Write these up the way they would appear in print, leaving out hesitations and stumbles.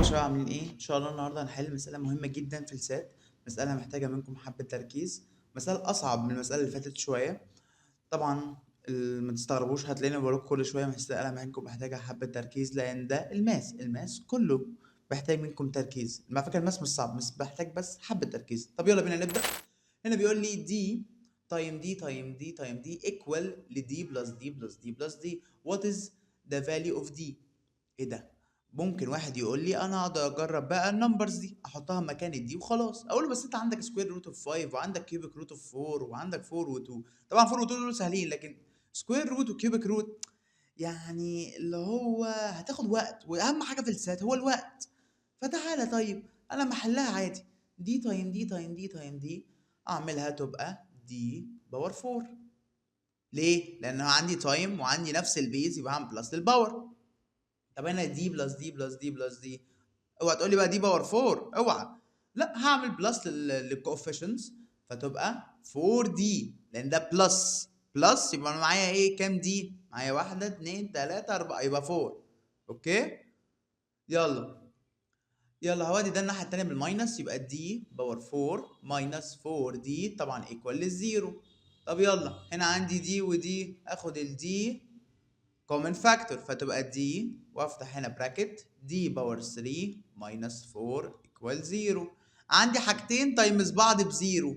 شباب عاملين ايه؟ ان شاء الله النهارده هنحل مسألة مهمة جدا في السات، مسألة محتاجة منكم حبة تركيز، مسألة أصعب من المسألة اللي فاتت شوية. طبعا ما تستغربوش هتلاقيني بقولك كل شوية مسألة منكم محتاجة حبة تركيز لأن ده الماس كله بيحتاج منكم تركيز، على فكرة الماس مش صعب بس بحتاج بس حبة تركيز. طب يلا بينا نبدأ. هنا بيقول لي دي تايم دي تايم دي تايم دي ايكوال لدي بلس دي بلس دي بلس دي. وات از ذا فاليو اوف دي؟ ايه ده؟ ممكن واحد يقول لي انا اقعد اجرب بقى النمبرز دي احطها مكان الدي وخلاص، اقول له بس انت عندك سكوير روت اوف 5 وعندك كيوبيك روت اوف 4 وعندك 4 و2. طبعا 4 و2 دول سهلين، لكن سكوير روت وكيوبيك روت يعني اللي هو هتاخد وقت، واهم حاجه في السات هو الوقت. فتعالى طيب انا محلها عادي، دي تايم دي تايم دي تايم دي اعملها تبقى دي باور 4. ليه؟ لان أنا عندي تايم وعندي نفس البيز يبقى هعمل بلس للباور. طب هنا دي بلس دي بلس دي بلس دي، اوعى تقول لي بقى دي باور 4، اوعى. لا هعمل بلس للكوفيشنتس فتبقى 4 دي لان ده بلس بلس، يبقى انا معايا ايه؟ كام دي؟ معايا 1 2 3 4 يبقى 4. اوكي يلا يلا هودي ده الناحيه التانيه بالماينس، يبقى دي باور 4 ماينس 4 دي طبعا ايكوال للزيرو. طب يلا هنا عندي دي ودي، اخد الدي common factor فتبقى دي وافتح هنا براكت دي باور 3 ماينس 4 equal 0. عندي حاجتين تايمز بعض بزيرو،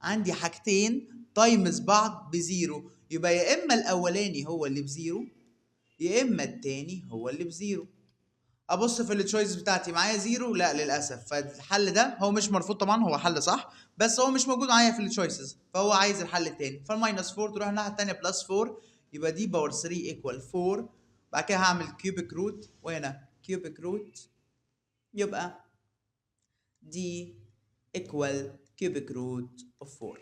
عندي حاجتين تايمز بعض بزيرو، يبقى يا اما الاولاني هو اللي بزيرو يا اما التاني هو اللي بزيرو. ابص في التشويس بتاعتي معايا زيرو، لا للاسف، فالحل ده هو مش مرفوض طبعا، هو حل صح بس هو مش موجود معايا في التشويسز، فهو عايز الحل التاني. فالماينس 4 تروح الناحيه التانيه بلس 4، يبقى دي باور 3 ايكوال 4. بعد كده هعمل كيوبيك روت وهنا كيوبيك روت، يبقى دي ايكوال كيوبيك روت اوف 4.